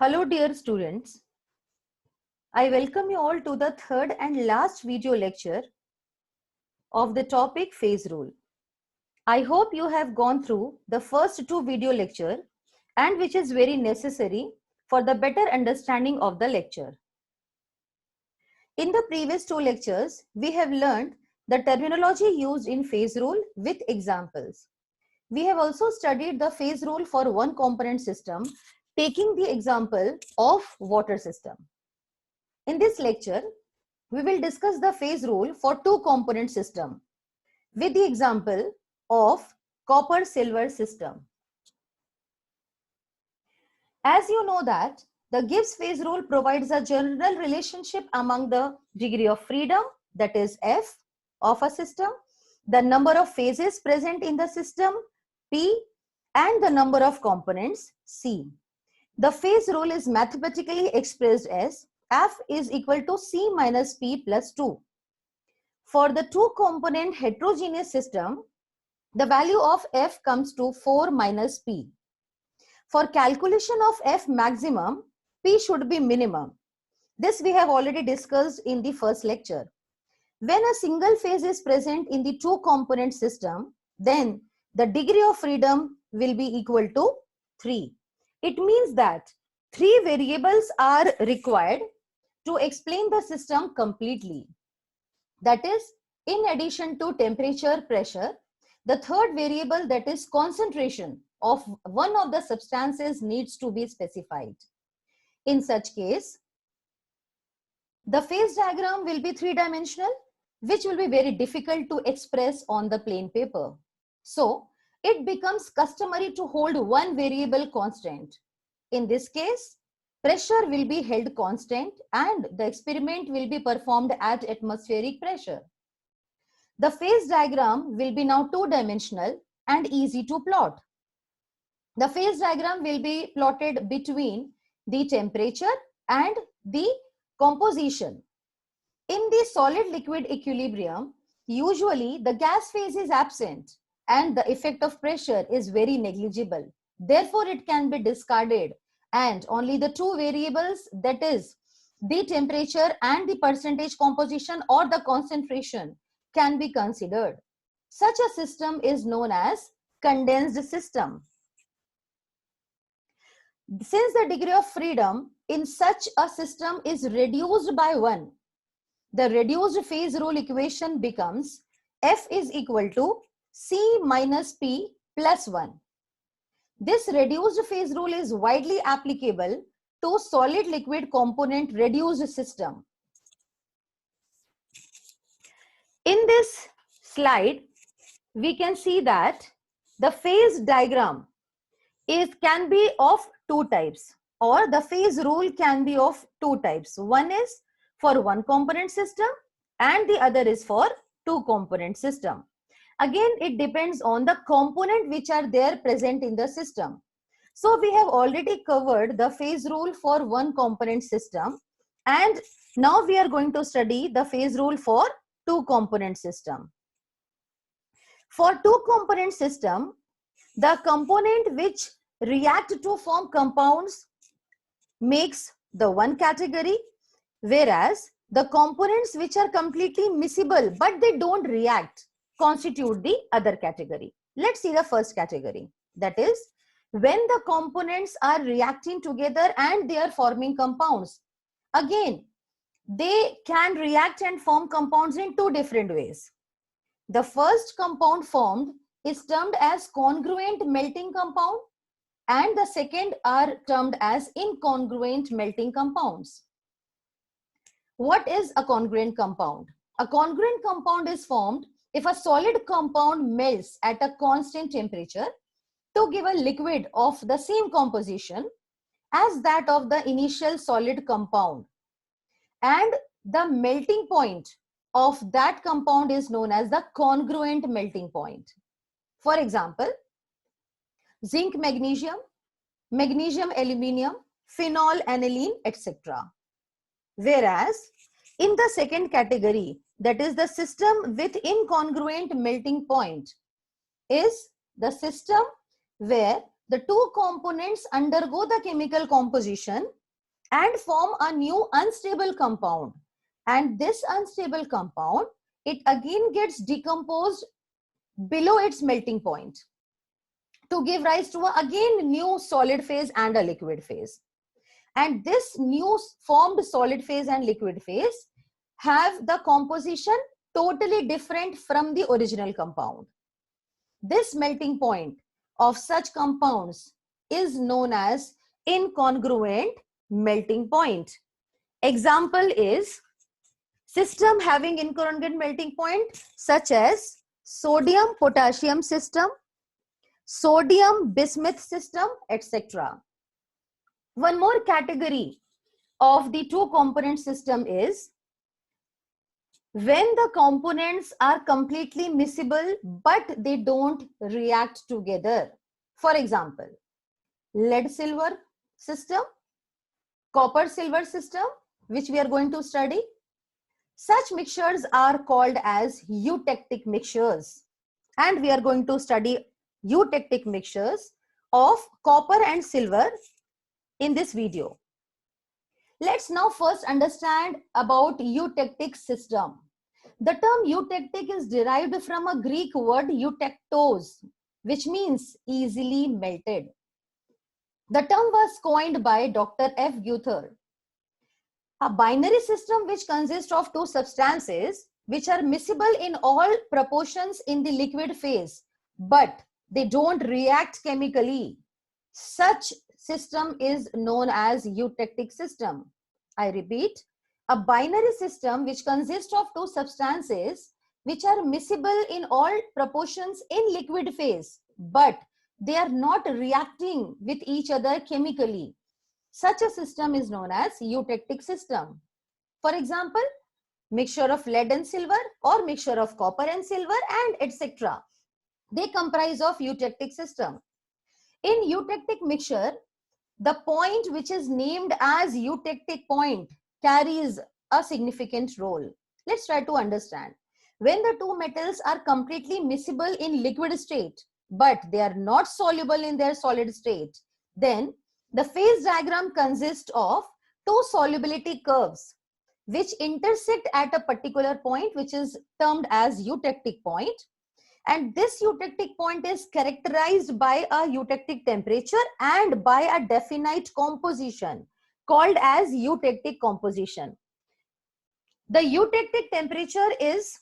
Hello dear students, I welcome you all to the third and last video lecture of the topic phase rule. I hope you have gone through the first two video lecture and which is very necessary for the better understanding of the lecture. In the previous two lectures, we have learned the terminology used in phase rule with examples. We have also studied the phase rule for one component system, taking the example of water system. In this lecture, we will discuss the phase rule for two component system with the example of copper silver system. As you know that the Gibbs phase rule provides a general relationship among the degree of freedom, that is F, of a system, the number of phases present in the system, P, and the number of components, C. The phase rule is mathematically expressed as F is equal to C minus P plus 2. For the two component heterogeneous system, the value of F comes to 4 minus P. For calculation of F maximum, P should be minimum. This we have already discussed in the first lecture. When a single phase is present in the two component system, then the degree of freedom will be equal to 3. It means that 3 variables are required to explain the system completely. That is, in addition to temperature, pressure, the third variable, that is concentration of one of the substances, needs to be specified. In such case, the phase diagram will be three-dimensional, which will be very difficult to express on the plain paper. So, it becomes customary to hold one variable constant. In this case, pressure will be held constant and the experiment will be performed at atmospheric pressure. The phase diagram will be now two-dimensional and easy to plot. The phase diagram will be plotted between the temperature and the composition. In the solid-liquid equilibrium, usually the gas phase is absent and the effect of pressure is very negligible. Therefore, it can be discarded and only the two variables, that is the temperature and the percentage composition or the concentration, can be considered. Such a system is known as condensed system. Since the degree of freedom in such a system is reduced by 1, the reduced phase rule equation becomes F is equal to C minus P plus 1. This reduced phase rule is widely applicable to solid liquid component reduced system. In this slide, we can see that the phase diagram can be of two types, or the phase rule can be of two types. One is for one component system and the other is for two component system. Again, it depends on the component which are there present in the system. So we have already covered the phase rule for one component system, and now we are going to study the phase rule for two component system. For two component system, the component which react to form compounds makes the one category, whereas the components which are completely miscible but they don't react constitute the other category. Let's see the first category. That is, when the components are reacting together and they are forming compounds. Again, they can react and form compounds in two different ways. The first compound formed is termed as congruent melting compound, and the second are termed as incongruent melting compounds. What is a congruent compound? A congruent compound is formed if a solid compound melts at a constant temperature to give a liquid of the same composition as that of the initial solid compound, and the melting point of that compound is known as the congruent melting point. For example, zinc magnesium, magnesium aluminium, phenol aniline, etc. Whereas in the second category, that is the system with incongruent melting point, is the system where the two components undergo the chemical composition and form a new unstable compound. And this unstable compound, it again gets decomposed below its melting point to give rise to a again new solid phase and a liquid phase. And this new formed solid phase and liquid phase have the composition totally different from the original compound. This melting point of such compounds is known as incongruent melting point. Example is system having incongruent melting point such as sodium potassium system, sodium bismuth system, etc. One more category of the two component system is when the components are completely miscible but they don't react together. For example, lead silver system, copper silver system, which we are going to study. Such mixtures are called as eutectic mixtures, and we are going to study eutectic mixtures of copper and silver in this video. Let's now first understand about eutectic system. The term eutectic is derived from a Greek word eutectos, which means easily melted. The term was coined by Dr. F. Guether. A binary system which consists of two substances which are miscible in all proportions in the liquid phase, but they don't react chemically. Such system is known as eutectic system. I repeat, a binary system which consists of two substances which are miscible in all proportions in liquid phase, but they are not reacting with each other chemically. Such a system is known as eutectic system. For example, mixture of lead and silver or mixture of copper and silver and etc. They comprise of eutectic system. In eutectic mixture, the point which is named as eutectic point carries a significant role. Let's try to understand. When the two metals are completely miscible in liquid state, but they are not soluble in their solid state, then the phase diagram consists of two solubility curves which intersect at a particular point, which is termed as eutectic point. And this eutectic point is characterized by a eutectic temperature and by a definite composition called as eutectic composition. The eutectic temperature is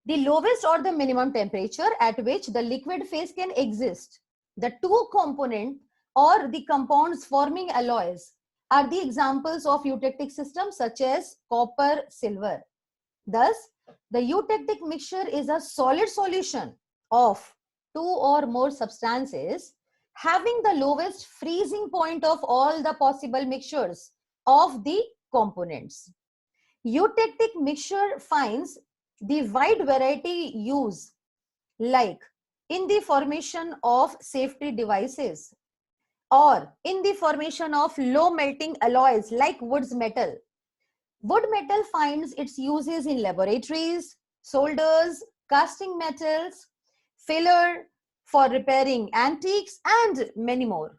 the lowest or the minimum temperature at which the liquid phase can exist. The two component or the compounds forming alloys are the examples of eutectic systems such as copper, silver. Thus, the eutectic mixture is a solid solution of two or more substances having the lowest freezing point of all the possible mixtures of the components. Eutectic mixture finds the wide variety use, like in the formation of safety devices or in the formation of low melting alloys like wood's metal. Wood metal finds its uses in laboratories, solders, casting metals, filler, for repairing antiques, and many more.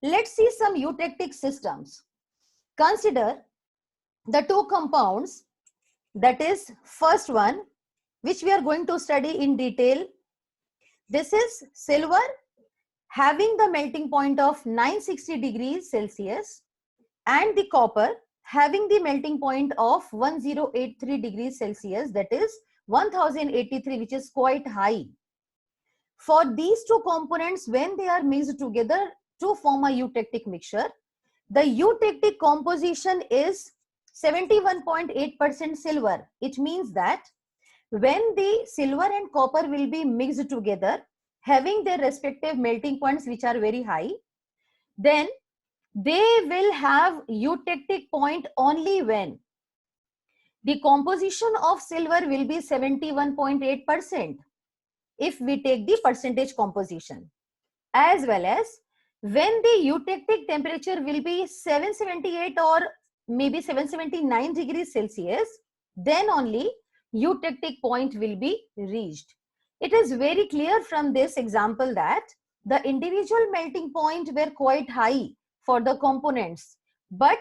Let's see some eutectic systems. Consider the two compounds, that is first one, which we are going to study in detail. This is silver having the melting point of 960 degrees Celsius and the copper having the melting point of 1083 degrees Celsius, that is 1083, which is quite high. For these two components, when they are mixed together to form a eutectic mixture, the eutectic composition is 71.8% silver. It means that when the silver and copper will be mixed together, having their respective melting points which are very high, then they will have eutectic point only when the composition of silver will be 71.8% if we take the percentage composition, as well as when the eutectic temperature will be 778 or maybe 779 degrees Celsius, then only eutectic point will be reached. It is very clear from this example that the individual melting point were quite high for the components, but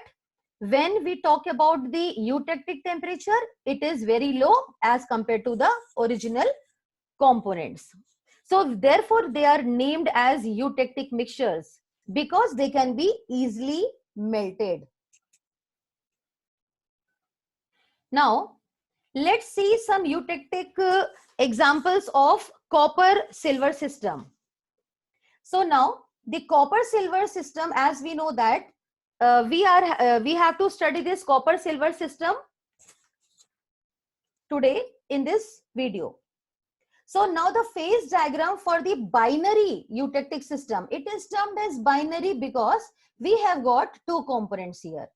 when we talk about the eutectic temperature, it is very low as compared to the original components. So therefore they are named as eutectic mixtures because they can be easily melted. Now let's see some eutectic examples of copper silver system. So now the copper silver system, as we know that we have to study this copper silver system today in this video. So now the phase diagram for the binary eutectic system, it is termed as binary because we have got two components here.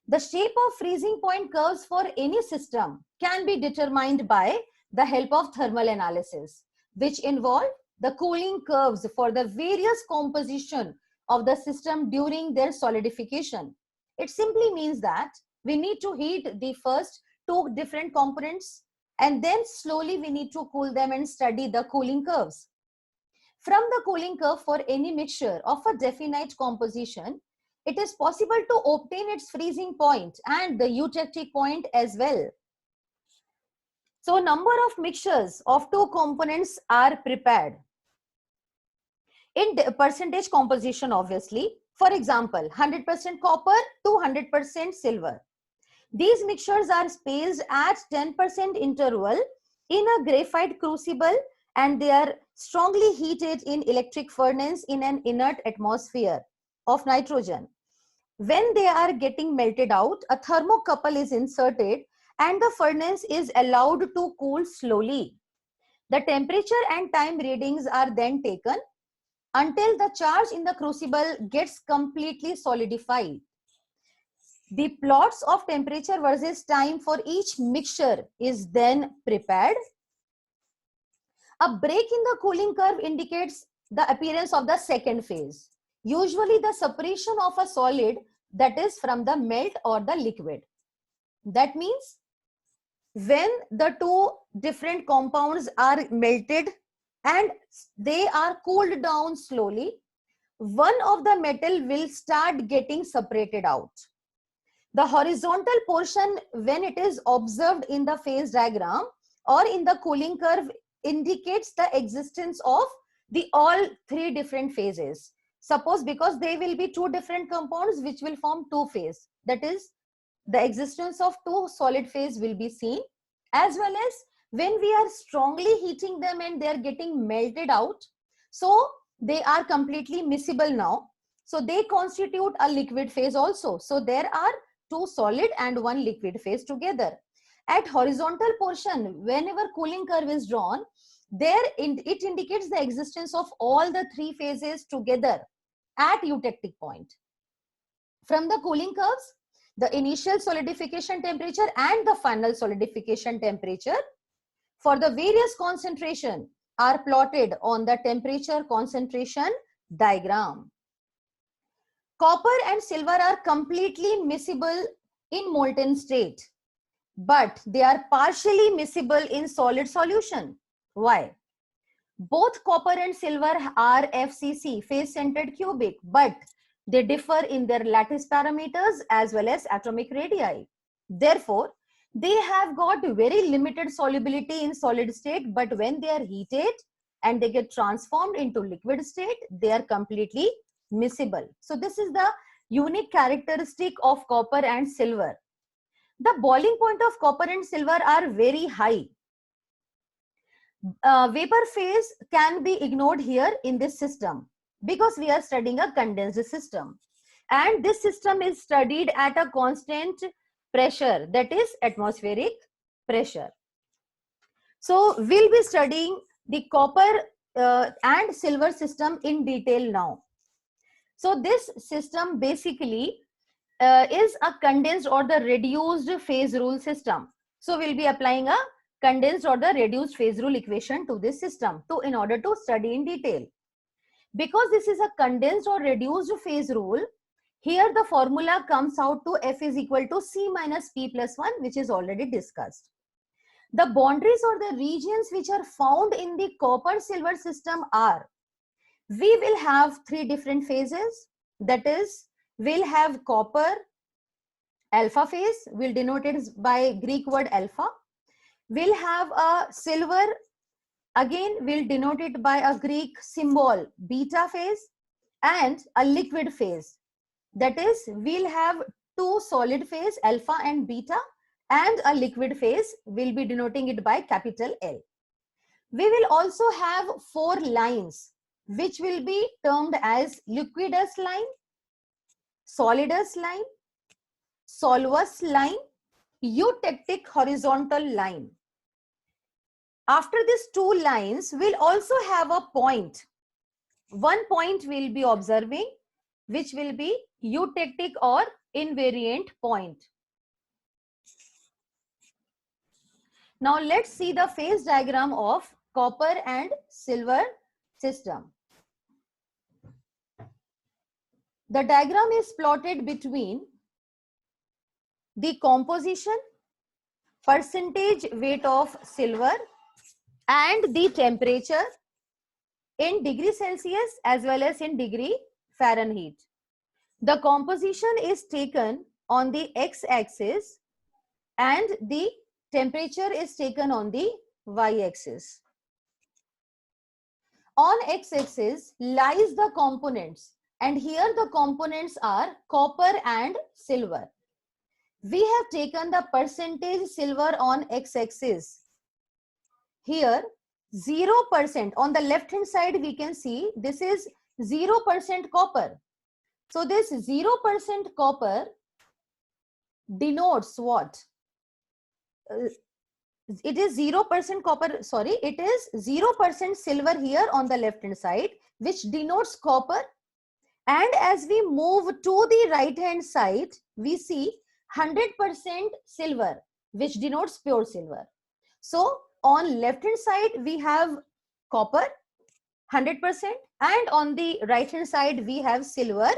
The shape of freezing point curves for any system can be determined by the help of thermal analysis, which involve the cooling curves for the various composition of the system during their solidification. It simply means that we need to heat the first two different components and then slowly we need to cool them and study the cooling curves. From the cooling curve for any mixture of a definite composition, it is possible to obtain its freezing point and the eutectic point as well. So number of mixtures of two components are prepared in percentage composition, obviously. For example, 100% copper to 100% silver. These mixtures are spaced at 10% interval in a graphite crucible and they are strongly heated in electric furnace in an inert atmosphere of nitrogen. When they are getting melted out, a thermocouple is inserted and the furnace is allowed to cool slowly. The temperature and time readings are then taken until the charge in the crucible gets completely solidified. The plots of temperature versus time for each mixture is then prepared. A break in the cooling curve indicates the appearance of the second phase, usually the separation of a solid, that is from the melt or the liquid. That means when the two different compounds are melted and they are cooled down slowly, one of the metal will start getting separated out. The horizontal portion, when it is observed in the phase diagram or in the cooling curve, indicates the existence of the all three different phases. Suppose because they will be two different compounds which will form two phase, that is the existence of two solid phase will be seen, as well as when we are strongly heating them and they are getting melted out, so they are completely miscible now, so they constitute a liquid phase also. So there are two solid and one liquid phase together. At horizontal portion, whenever cooling curve is drawn, it indicates the existence of all the three phases together at eutectic point. From the cooling curves, the initial solidification temperature and the final solidification temperature for the various concentration are plotted on the temperature concentration diagram. Copper and silver are completely miscible in molten state, but they are partially miscible in solid solution. Why? Both copper and silver are FCC, face-centered cubic, but they differ in their lattice parameters as well as atomic radii. Therefore, they have got very limited solubility in solid state, but when they are heated and they get transformed into liquid state, they are completely miscible. So this is the unique characteristic of copper and silver. The boiling point of copper and silver are very high. Vapor phase can be ignored here in this system because we are studying a condensed system, and this system is studied at a constant pressure, that is atmospheric pressure. So we'll be studying the copper and silver system in detail now. So this system basically is a condensed or the reduced phase rule system. So we'll be applying a condensed or the reduced phase rule equation to this system in order to study in detail. Because this is a condensed or reduced phase rule, here the formula comes out to F is equal to C minus P plus 1, which is already discussed. The boundaries or the regions which are found in the copper silver system are, we will have three different phases. That is, we'll have copper alpha phase, we'll denote it by Greek word alpha. We'll have a silver, again we'll denote it by a Greek symbol beta phase, and a liquid phase. That is, we'll have two solid phase alpha and beta, and a liquid phase, we'll be denoting it by capital L. We will also have four lines which will be termed as liquidus line, solidus line, solvus line, eutectic horizontal line. After these two lines, we'll also have a point. One point we'll be observing, which will be eutectic or invariant point. Now let's see the phase diagram of copper and silver system. The diagram is plotted between the composition, percentage weight of silver, and the temperature in degree Celsius as well as in degree Fahrenheit. The composition is taken on the x-axis and the temperature is taken on the y-axis. On x-axis lies the components, and here the components are copper and silver. We have taken the percentage silver on x-axis. Here 0%, on the left hand side we can see this is 0% copper. So this 0% copper denotes what? It is 0% copper, sorry, it is 0% silver here on the left hand side, which denotes copper. And as we move to the right hand side, we see 100% silver, which denotes pure silver. So on left hand side, we have copper 100%, and on the right hand side, we have silver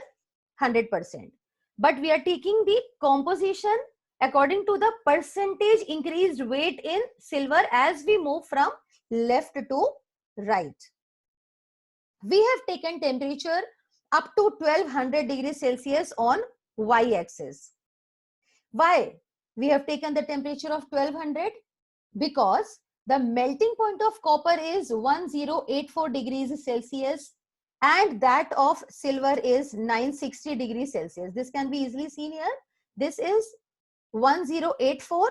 100%. But we are taking the composition according to the percentage increased weight in silver as we move from left to right. We have taken temperature up to 1200 degrees Celsius on y-axis. Why we have taken the temperature of 1200? Because the melting point of copper is 1084 degrees Celsius and that of silver is 960 degrees Celsius. This can be easily seen here. This is 1084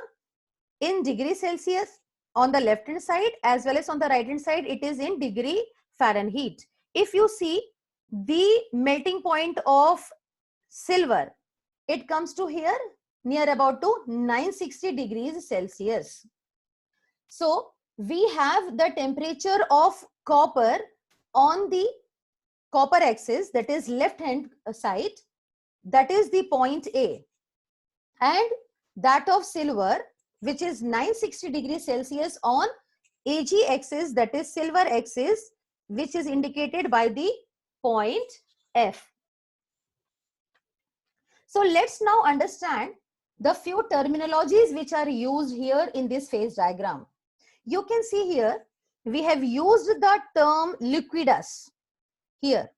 in degrees Celsius on the left hand side, as well as on the right hand side it is in degree Fahrenheit. If you see the melting point of silver, it comes to here near about to 960 degrees Celsius. So we have the temperature of copper on the copper axis, that is left hand side, that is the point A, and that of silver, which is 960 degrees Celsius on AG axis, that is silver axis, which is indicated by the point F. So let's now understand the few terminologies which are used here in this phase diagram. You can see here we have used the term liquidus. Here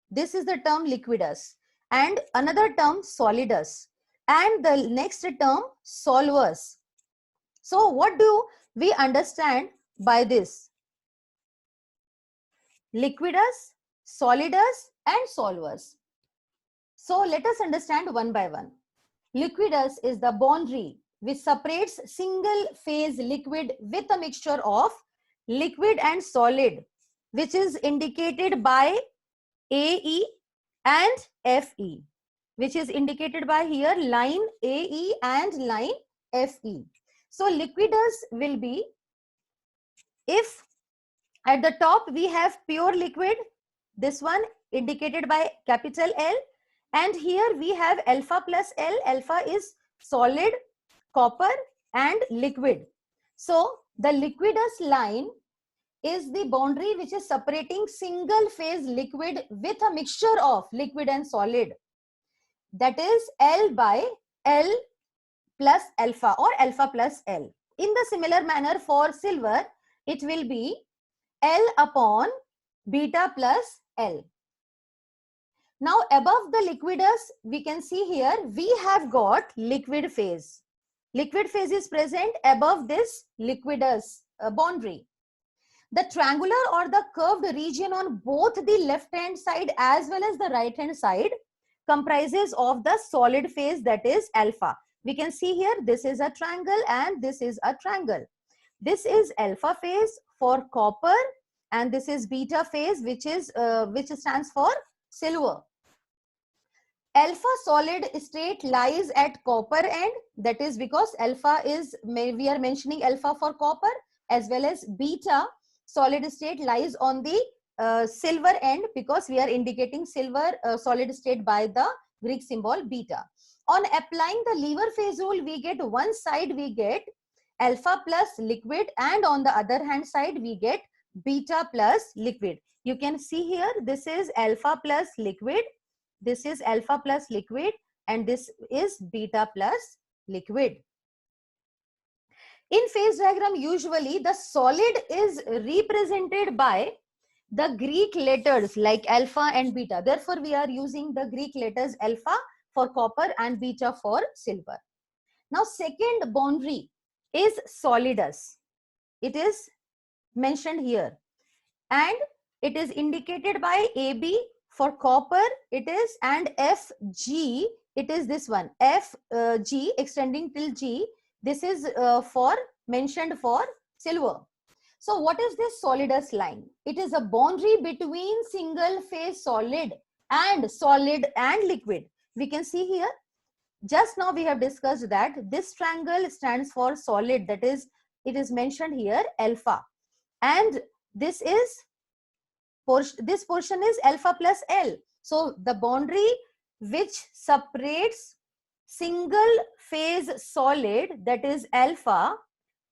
this is the term liquidus, and another term solidus, and the next term solvus. So what do we understand by this? Liquidus, solidus and solvus. So let us understand one by one. Liquidus is the boundary which separates single phase liquid with a mixture of liquid and solid, which is indicated by AE and FE, which is indicated by here line AE and line FE. So liquidus will be, if at the top we have pure liquid, this one indicated by capital L, and here we have alpha plus L. Alpha is solid, copper and liquid. So the liquidus line is the boundary which is separating single phase liquid with a mixture of liquid and solid. That is L by L plus alpha or alpha plus L. In the similar manner for silver, it will be L upon beta plus L. Now above the liquidus, we can see here, we have got liquid phase. Liquid phase is present above this liquidus boundary. The triangular or the curved region on both the left hand side as well as the right hand side comprises of the solid phase, that is alpha. We can see here, this is a triangle and this is a triangle. This is alpha phase for copper and this is beta phase, which stands for silver. Alpha solid state lies at copper end, that is because alpha is, we are mentioning alpha for copper, as well as beta solid state lies on the silver end, because we are indicating silver solid state by the Greek symbol beta. On applying the lever phase rule, we get one side, we get alpha plus liquid, and on the other hand side we get beta plus liquid. You can see here, this is alpha plus liquid, this is alpha plus liquid, and this is beta plus liquid. In phase diagram, usually the solid is represented by the Greek letters like alpha and beta. Therefore, we are using the Greek letters alpha for copper and beta for silver. Now, second boundary is solidus. It is mentioned here and it is indicated by AB for copper, it is, and FG, it is this one, FG extending till G. This is mentioned for silver. So what is this solidus line? It is a boundary between single phase solid and liquid. We can see here, just now we have discussed that this triangle stands for solid, that is, it is mentioned here alpha, and this portion is alpha plus L. So the boundary which separates single phase solid, that is alpha,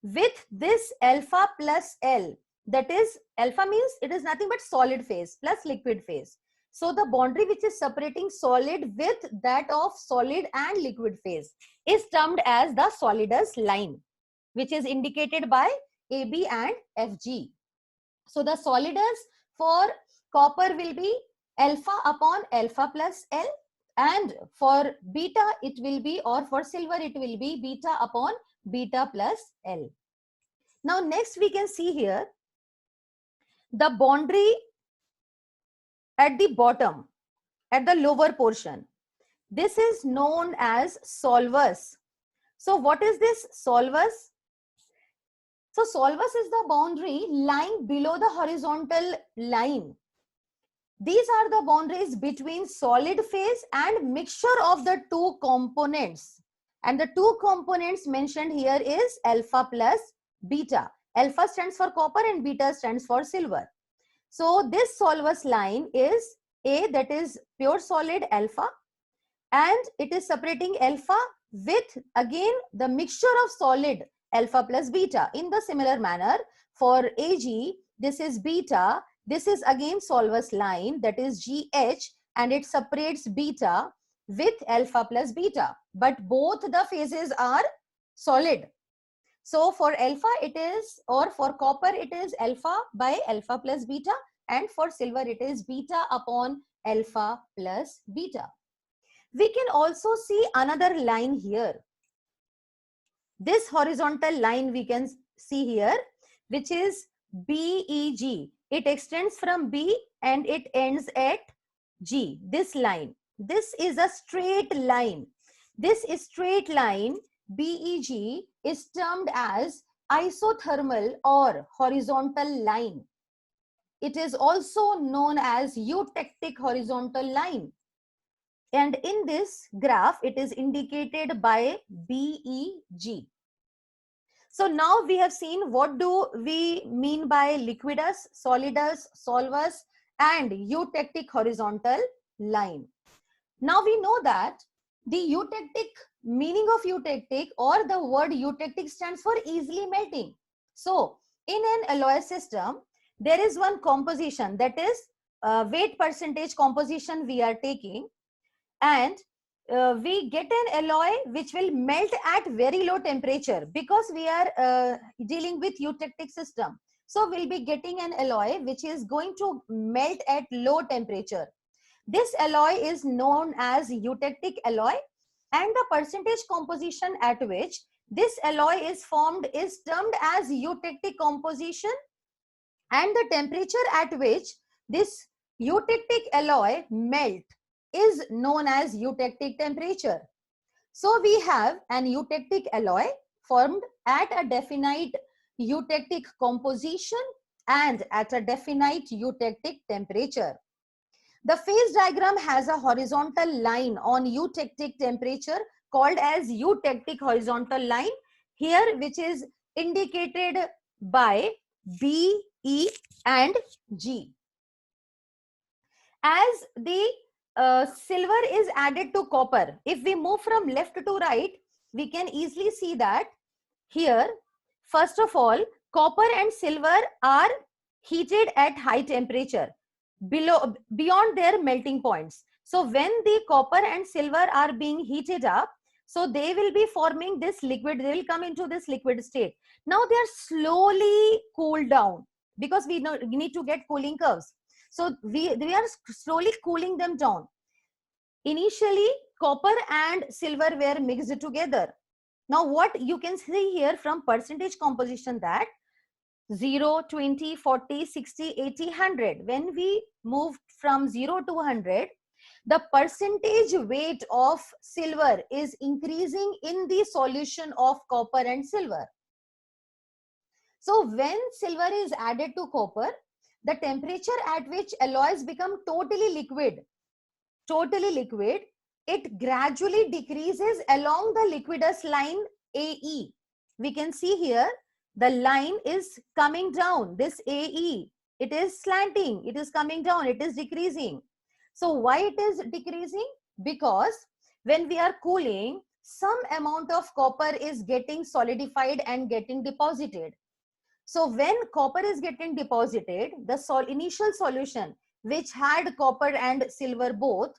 with this alpha plus L, that is, alpha means it is nothing but solid phase plus liquid phase. So the boundary which is separating solid with that of solid and liquid phase is termed as the solidus line, which is indicated by AB and FG. So the solidus for copper will be alpha upon alpha plus L, and for beta it will be, or for silver it will be beta upon beta plus L. Now next we can see here the boundary at the bottom, at the lower portion. This is known as solvus. So what is this solvus? So solvus is the boundary lying below the horizontal line. These are the boundaries between solid phase and mixture of the two components. And the two components mentioned here is alpha plus beta. Alpha stands for copper and beta stands for silver. So this solvus line is A, that is pure solid alpha, and it is separating alpha with again the mixture of solid alpha plus beta. In the similar manner for AG, this is beta, this is again solvus line, that is GH, and it separates beta with alpha plus beta, but both the phases are solid. So for alpha it is, or for copper it is alpha by alpha plus beta, and for silver it is beta upon alpha plus beta. We can also see another line here. This horizontal line we can see here, which is BEG. It extends from B and it ends at G. This line, this is a straight line. This straight line BEG is termed as isothermal or horizontal line. It is also known as eutectic horizontal line. And in this graph, it is indicated by BEG. So now we have seen what do we mean by liquidus, solidus, solvus, and eutectic horizontal line. Now we know that the eutectic, meaning of eutectic, or the word eutectic stands for easily melting. So in an alloy system, there is one composition, that is weight percentage composition we are taking, and we get an alloy which will melt at very low temperature, because we are dealing with eutectic system. So we'll be getting an alloy which is going to melt at low temperature. This alloy is known as eutectic alloy, and the percentage composition at which this alloy is formed is termed as eutectic composition, and the temperature at which this eutectic alloy melt is known as eutectic temperature. So we have an eutectic alloy formed at a definite eutectic composition and at a definite eutectic temperature. The phase diagram has a horizontal line on eutectic temperature called as eutectic horizontal line here, which is indicated by B, E and G. As the silver is added to copper, if we move from left to right, we can easily see that here, first of all, copper and silver are heated at high temperature beyond their melting points. So when the copper and silver are being heated up, so they will be forming this liquid, they will come into this liquid state. Now they are slowly cooled down, because we need to get cooling curves. So we are slowly cooling them down. Initially, copper and silver were mixed together. Now what you can see here from percentage composition, that 0, 20, 40, 60, 80, 100. When we moved from 0 to 100, the percentage weight of silver is increasing in the solution of copper and silver. So when silver is added to copper, the temperature at which alloys become totally liquid, it gradually decreases along the liquidus line AE. We can see here the line is coming down, this AE, it is slanting, it is coming down, it is decreasing. So why it is decreasing? Because when we are cooling, some amount of copper is getting solidified and getting deposited. So when copper is getting deposited, the initial solution which had copper and silver both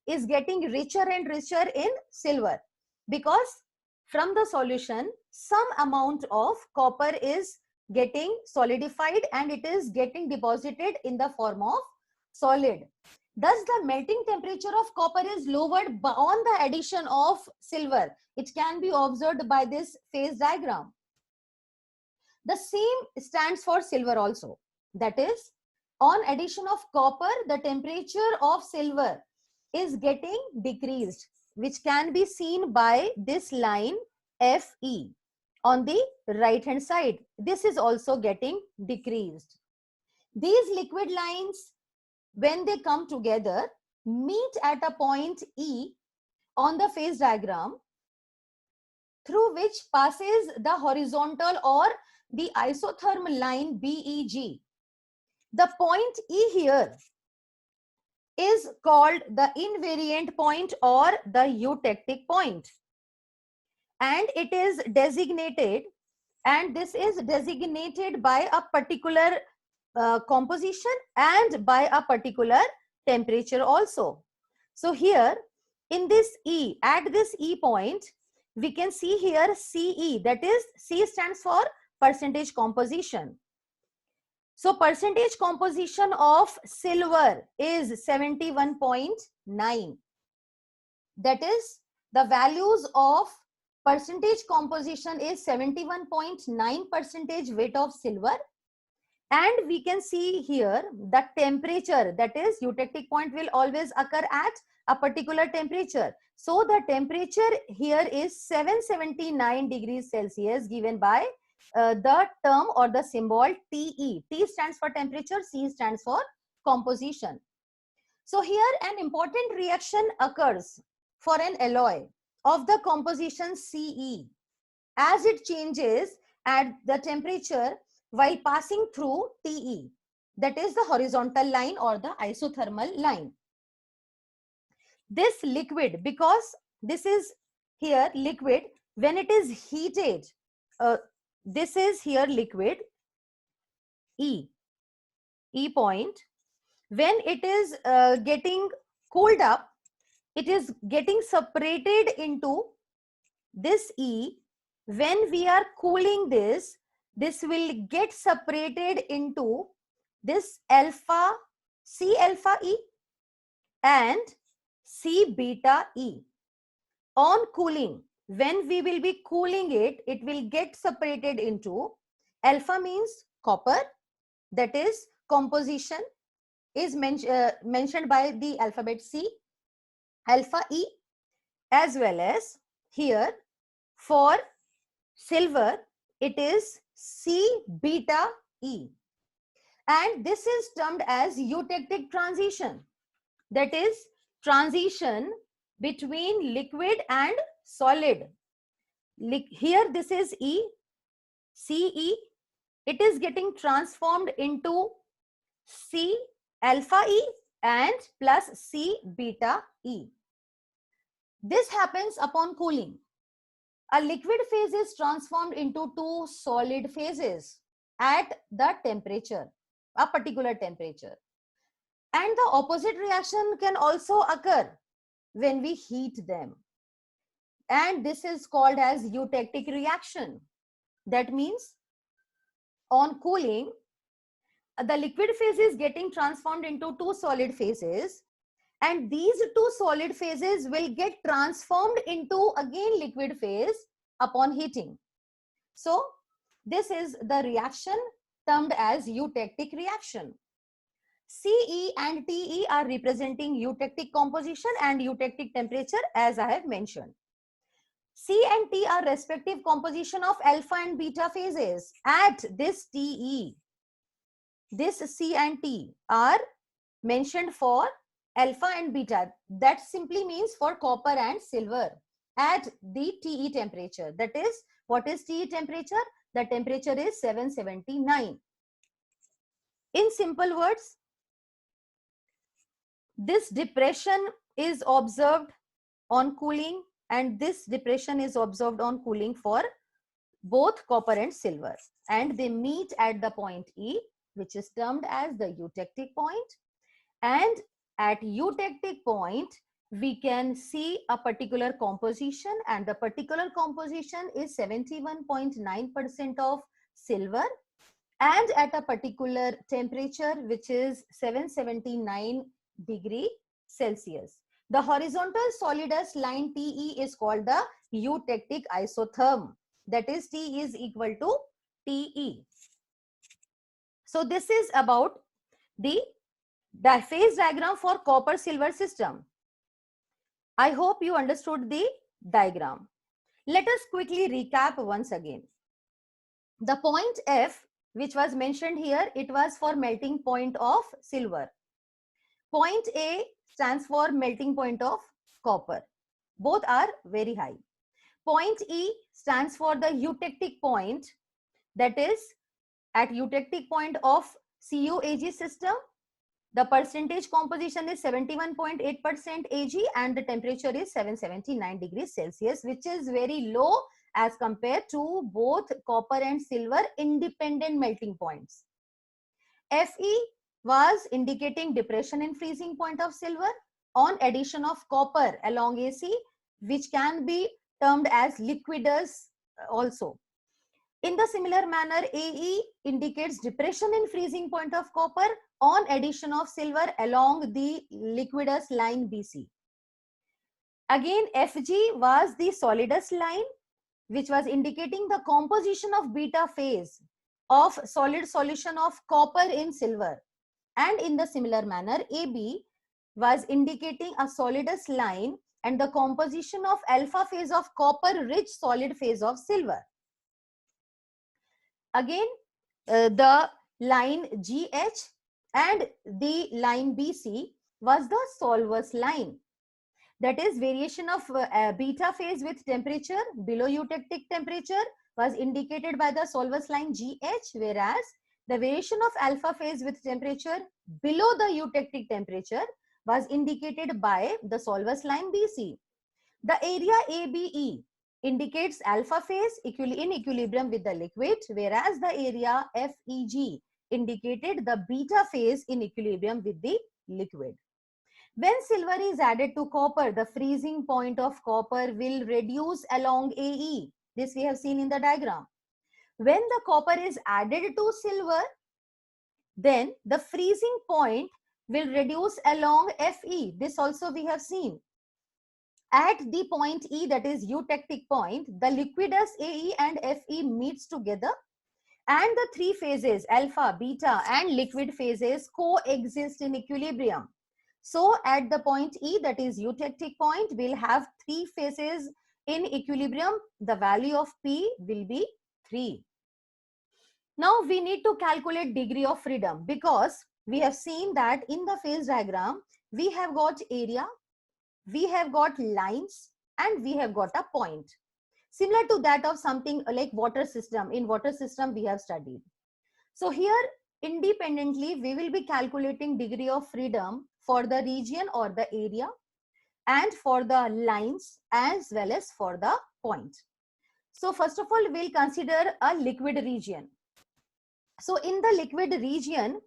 is getting richer and richer in silver, because from the solution some amount of copper is getting solidified and it is getting deposited in the form of solid. Thus the melting temperature of copper is lowered on the addition of silver. It can be observed by this phase diagram. The same stands for silver also. That is, on addition of copper, the temperature of silver is getting decreased, which can be seen by this line Fe on the right hand side. This is also getting decreased. These liquid lines, when they come together, meet at a point E on the phase diagram, through which passes the horizontal or the isothermal line BEG. The point E here is called the invariant point or the eutectic point, and it is designated, and this is designated by a particular composition and by a particular temperature also. So here in this E, at this E point, we can see here CE, that is, C stands for percentage composition. So percentage composition of silver is 71.9. That is, the values of percentage composition is 71.9% weight of silver. And we can see here the temperature, that is, eutectic point will always occur at a particular temperature. So the temperature here is 779 degrees Celsius, given by the term or the symbol TE. T stands for temperature, C stands for composition. So here an important reaction occurs for an alloy of the composition CE as it changes at the temperature while passing through TE, that is the horizontal line or the isothermal line. This liquid, because this is here liquid, when it is heated, this is here liquid E point. When it is getting cooled up, it is getting separated into this E. When we are cooling this, this will get separated into this alpha, C alpha E and C beta E. On cooling, when we will be cooling it, it will get separated into alpha means copper, that is composition is mentioned by the alphabet C, alpha E, as well as here for silver it is C beta E, and this is termed as eutectic transition, that is transition between liquid and solid. Here this is E, Ce, it is getting transformed into C alpha E and plus C beta E. This happens upon cooling. A liquid phase is transformed into two solid phases at the temperature, a particular temperature. And the opposite reaction can also occur when we heat them. And this is called as eutectic reaction. That means on cooling, the liquid phase is getting transformed into two solid phases, and these two solid phases will get transformed into again liquid phase upon heating. So this is the reaction termed as eutectic reaction. Ce and Te are representing eutectic composition and eutectic temperature, as I have mentioned. C and T are respective composition of alpha and beta phases at this Te. This C and T are mentioned for alpha and beta. That simply means for copper and silver at the Te temperature. That is, what is Te temperature? The temperature is 779. In simple words, this depression is observed on cooling, and this depression is observed on cooling for both copper and silver, and they meet at the point E, which is termed as the eutectic point. And at eutectic point, we can see a particular composition, and the particular composition is 71.9% of silver, and at a particular temperature, which is 779 degree Celsius. The horizontal solidus line Te is called the eutectic isotherm. That is, T is equal to Te. So this is about the phase diagram for copper silver system. I hope you understood the diagram. Let us quickly recap once again. The point F, which was mentioned here, it was for melting point of silver. Point A stands for melting point of copper. Both are very high. Point E stands for the eutectic point, that is at eutectic point of CuAg system. The percentage composition is 71.8% Ag and the temperature is 779 degrees Celsius, which is very low as compared to both copper and silver independent melting points. Fe was indicating depression in freezing point of silver on addition of copper along Ac, which can be termed as liquidus also. In the similar manner, Ae indicates depression in freezing point of copper on addition of silver along the liquidus line Bc. Again, Fg was the solidus line, which was indicating the composition of beta phase of solid solution of copper in silver. And in the similar manner, AB was indicating a solidus line and the composition of alpha phase of copper rich solid phase of silver. Again, the line GH and the line BC was the solvus line. That is, variation of beta phase with temperature below eutectic temperature was indicated by the solvus line GH, whereas the variation of alpha phase with temperature below the eutectic temperature was indicated by the solvus line BC. The area ABE indicates alpha phase in equilibrium with the liquid, whereas the area FEG indicated the beta phase in equilibrium with the liquid. When silver is added to copper, the freezing point of copper will reduce along AE. This we have seen in the diagram. When the copper is added to silver, then the freezing point will reduce along Fe. This also we have seen. At the point E, that is eutectic point, the liquidus AE and Fe meets together, and the three phases alpha, beta and liquid phases coexist in equilibrium. So at the point E, that is eutectic point, we'll have three phases in equilibrium. The value of P will be 3. Now we need to calculate degree of freedom, because we have seen that in the phase diagram we have got area, we have got lines, and we have got a point, similar to that of something like water system. In water system we have studied. So here independently we will be calculating degree of freedom for the region or the area, and for the lines as well as for the point. So first of all, we'll consider a liquid region. So in the liquid region,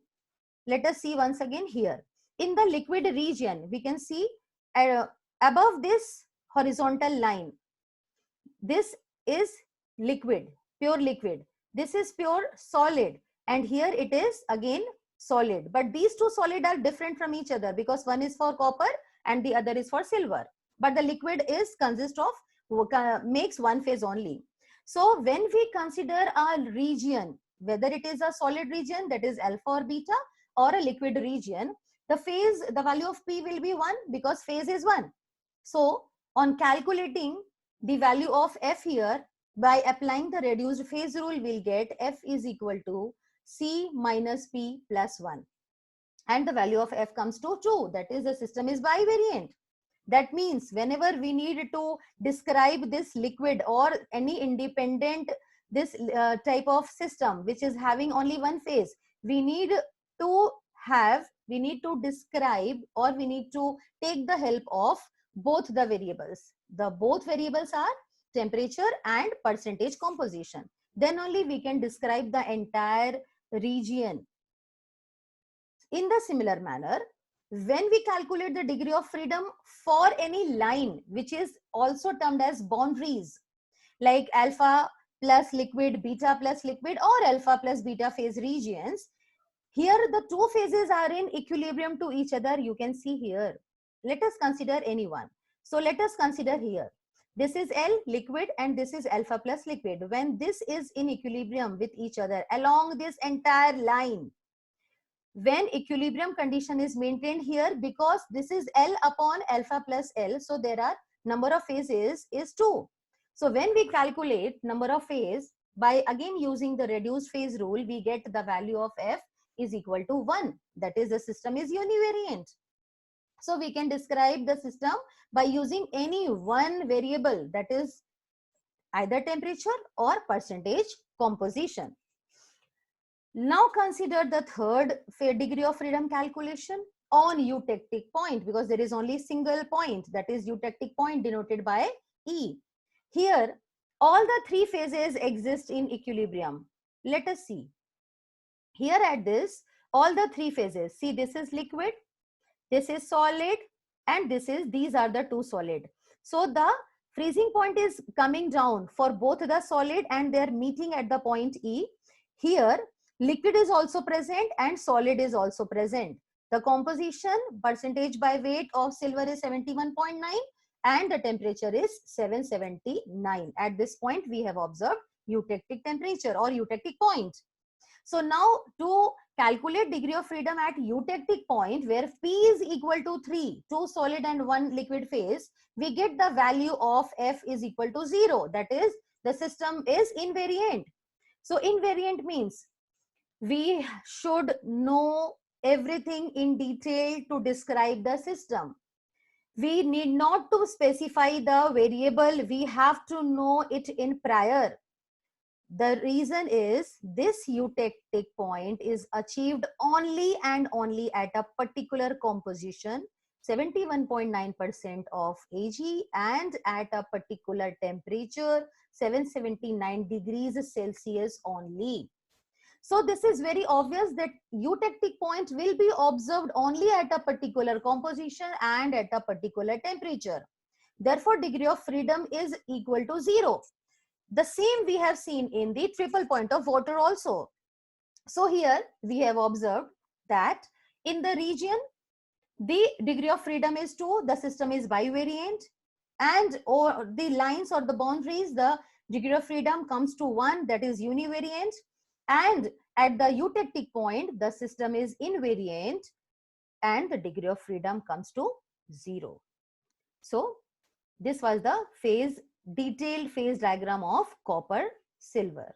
let us see once again here. In the liquid region, we can see above this horizontal line, this is liquid, pure liquid. This is pure solid, and here it is again solid. But these two solid are different from each other, because one is for copper and the other is for silver. But the liquid is consists of makes one phase only. So when we consider a region, whether it is a solid region, that is alpha or beta, or a liquid region, the value of P will be 1, because phase is 1. So on calculating the value of F here, by applying the reduced phase rule, we'll get F is equal to C minus P plus 1. And the value of F comes to 2. That is, the system is bivariant. That means whenever we need to describe this liquid or any independent this type of system which is having only one phase, we need to describe, or we need to take the help of both the variables. The both variables are temperature and percentage composition. Then only we can describe the entire region. In the similar manner, when we calculate the degree of freedom for any line which is also termed as boundaries, like alpha plus liquid, beta plus liquid, or alpha plus beta phase regions, here the two phases are in equilibrium to each other. You can see here. Let us consider any one. So let us consider here. This is L liquid and this is alpha plus liquid. When this is in equilibrium with each other along this entire line, when equilibrium condition is maintained here, because this is L upon alpha plus L, so there are number of phases is 2. So when we calculate number of phase by again using the reduced phase rule, we get the value of F is equal to 1. That is, the system is univariant. So we can describe the system by using any one variable, that is either temperature or percentage composition. Now consider the third degree of freedom calculation on eutectic point, because there is only single point, that is eutectic point denoted by E. Here all the three phases exist in equilibrium. Let us see. Here at this, all the three phases, see, this is liquid, this is solid, and these are the two solid. So the freezing point is coming down for both the solid and they are meeting at the point E. Here liquid is also present and solid is also present. The composition percentage by weight of silver is 71.9 and the temperature is 779. At this point we have observed eutectic temperature or eutectic point. So now to calculate degree of freedom at eutectic point, where P is equal to 3, 2 solid and 1 liquid phase, we get the value of F is equal to 0. That is, the system is invariant. So invariant means we should know everything in detail to describe the system. We need not to specify the variable, we have to know it in prior. The reason is this eutectic point is achieved only and only at a particular composition, 71.9% of Ag, and at a particular temperature, 779 degrees Celsius only. So this is very obvious that eutectic point will be observed only at a particular composition and at a particular temperature. Therefore, degree of freedom is equal to 0. The same we have seen in the triple point of water also. So here we have observed that in the region, the degree of freedom is 2, the system is bivariant, and or the lines or the boundaries, the degree of freedom comes to 1, that is univariant, and at the eutectic point, the system is invariant and the degree of freedom comes to 0. So this was the detailed phase diagram of copper silver.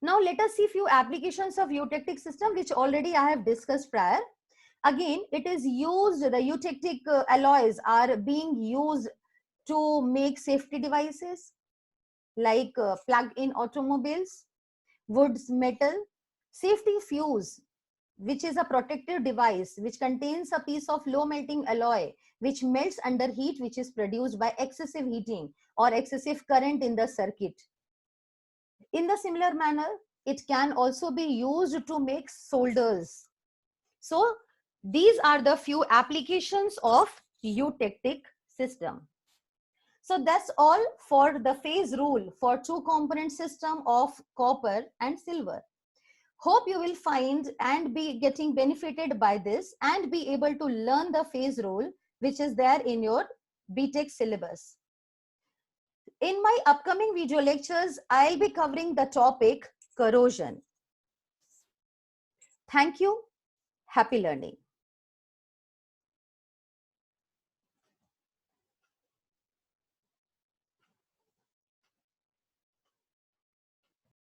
Now let us see few applications of eutectic system which already I have discussed prior. Again, it is used, the eutectic alloys are being used to make safety devices like plug-in automobiles, woods, metal, safety fuse, which is a protective device which contains a piece of low melting alloy which melts under heat, which is produced by excessive heating or excessive current in the circuit. In the similar manner, it can also be used to make solders. So these are the few applications of eutectic system. So that's all for the phase rule for two component system of copper and silver. Hope you will find and be getting benefited by this and be able to learn the phase rule which is there in your BTech syllabus. In my upcoming video lectures, I'll be covering the topic corrosion. Thank you. Happy learning.